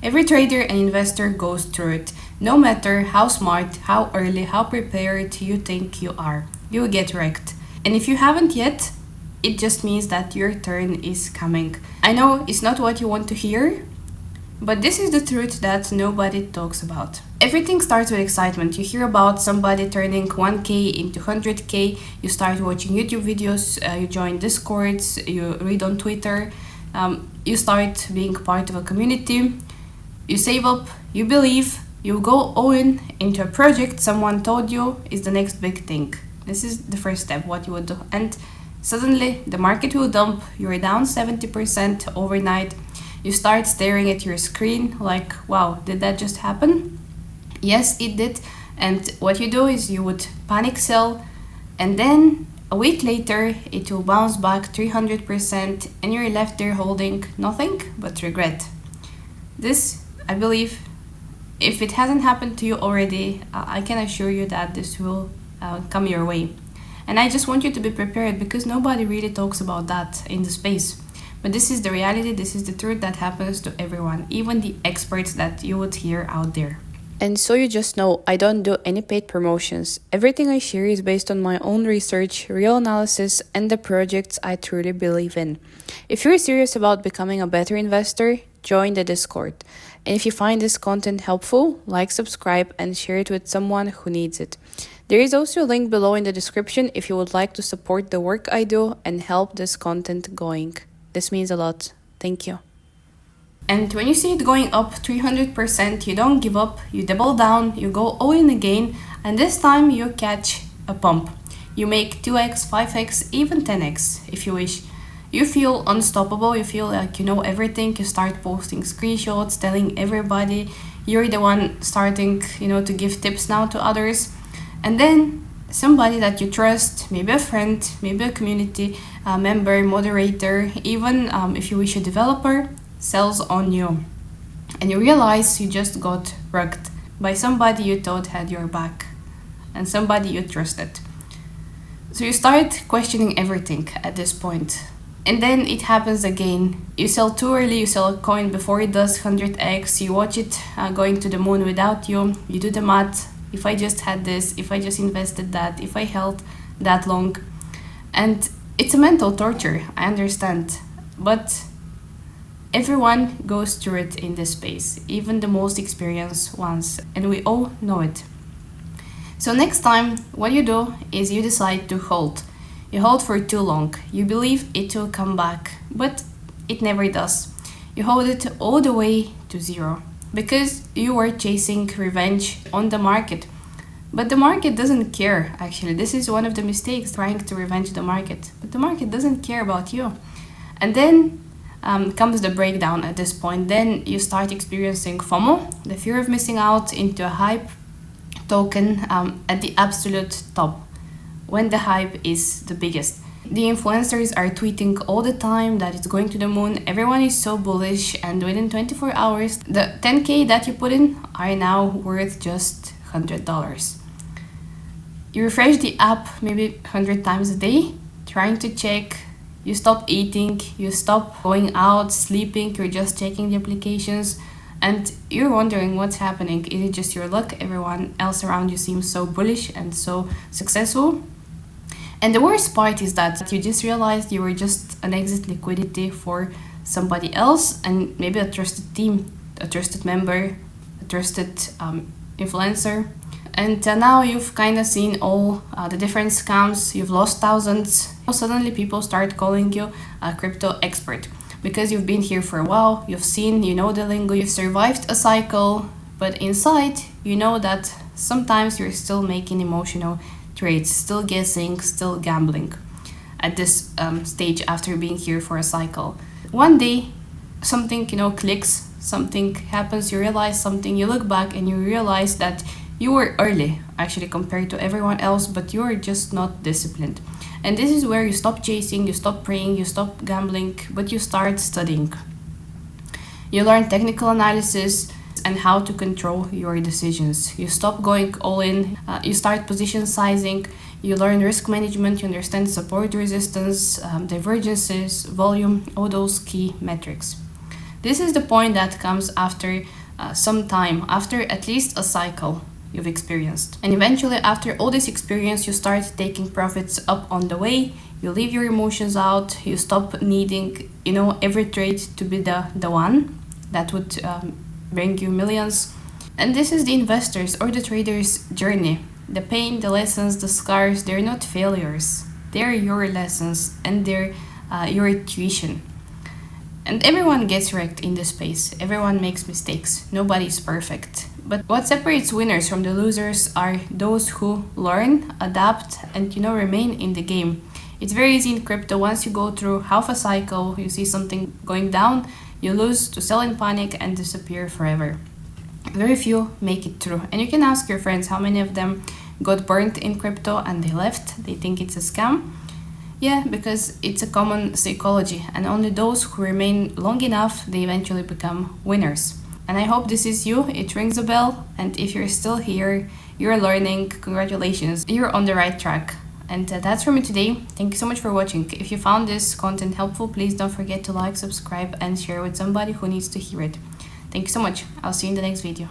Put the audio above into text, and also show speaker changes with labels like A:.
A: Every trader and investor goes through it. No matter how smart, how early, how prepared you think you are, you will get wrecked. And if you haven't yet, it just means that your turn is coming. I know it's not what you want to hear, but this is the truth that nobody talks about. Everything starts with excitement. You hear about somebody turning 1K into 100K, you start watching YouTube videos, you join Discords, you read on Twitter, you start being part of a community, you save up, you believe, you go all in into a project someone told you is the next big thing. This is the first step, what you would do. And suddenly the market will dump, you're down 70% overnight. You start staring at your screen like, wow, did that just happen? Yes, it did. And what you do is you would panic sell, and then a week later it will bounce back 300% and you're left there holding nothing but regret. This, I believe, if it hasn't happened to you already, I can assure you that this will come your way. And I just want you to be prepared because nobody really talks about that in the space. But this is the reality, this is the truth that happens to everyone, even the experts that you would hear out there. And so you just know, I don't do any paid promotions. Everything I share is based on my own research, real analysis, and the projects I truly believe in. If you're serious about becoming a better investor, join the Discord. And if you find this content helpful, like, subscribe, and share it with someone who needs it. There is also a link below in the description if you would like to support the work I do and help this content going. This means a lot. Thank you. And when you see it going up 300%, you don't give up, you double down, you go all in again, and this time you catch a pump. You make 2x, 5x, even 10x if you wish. You feel unstoppable, you feel like you know everything, you start posting screenshots, telling everybody, you're the one starting, to give tips now to others. And then somebody that you trust, maybe a friend, maybe a community member, moderator, even if you wish a developer, sells on you. And you realize you just got wrecked by somebody you thought had your back and somebody you trusted. So you start questioning everything at this point. And then it happens again. You sell too early, you sell a coin before it does 100x, you watch it going to the moon without you, you do the math. If I just had this, if I just invested that, if I held that long. And it's a mental torture, I understand. But everyone goes through it in this space, even the most experienced ones, and we all know it. So next time, what you do is you decide to hold. You hold for too long. You believe it will come back, but it never does. You hold it all the way to zero because you were chasing revenge on the market. But the market doesn't care, actually. This is one of the mistakes, trying to revenge the market. But the market doesn't care about you. And then comes the breakdown at this point. Then you start experiencing FOMO, the fear of missing out, into a hype token at the absolute top, when the hype is the biggest. The influencers are tweeting all the time that it's going to the moon. Everyone is so bullish, and within 24 hours, the 10K that you put in are now worth just $100. You refresh the app maybe 100 times a day, trying to check. You stop eating, you stop going out, sleeping, you're just checking the applications, and you're wondering what's happening. Is it just your luck? Everyone else around you seems so bullish and so successful. And the worst part is that you just realized you were just an exit liquidity for somebody else, and maybe a trusted team, a trusted member, a trusted influencer. And now you've kind of seen all the different scams, you've lost thousands. Suddenly people start calling you a crypto expert because you've been here for a while, you've seen, you know the lingo, you've survived a cycle, but inside you know that sometimes you're still making emotional trades, still guessing, still gambling at this stage after being here for a cycle. One day something clicks, something happens, you realize something, you look back and you realize that you were early actually compared to everyone else, but you're just not disciplined. And this is where you stop chasing, you stop praying, you stop gambling, but you start studying. You learn technical analysis and how to control your decisions. You stop going all in, you start position sizing, you learn risk management, you understand support resistance, divergences, volume, all those key metrics. This is the point that comes after some time, after at least a cycle you've experienced. And eventually, after all this experience, you start taking profits up on the way, you leave your emotions out, you stop needing, every trade to be the one that would bring you millions. And this is the investors or the traders' journey. The pain, the lessons, the scars, they're not failures. They're your lessons and they're your tuition. And everyone gets wrecked in this space. Everyone makes mistakes. Nobody's perfect. But what separates winners from the losers are those who learn, adapt, and remain in the game. It's very easy in crypto. Once you go through half a cycle, you see something going down, you lose, to sell in panic and disappear forever. Very few make it through. And you can ask your friends how many of them got burnt in crypto and they left. They think it's a scam. Yeah, because it's a common psychology, and only those who remain long enough, they eventually become winners. And I hope this is you. It rings a bell. And if you're still here, you're learning, congratulations, you're on the right track. And that's for me today. Thank you so much for watching. If you found this content helpful, please don't forget to like, subscribe, and share with somebody who needs to hear it. Thank you so much. I'll see you in the next video.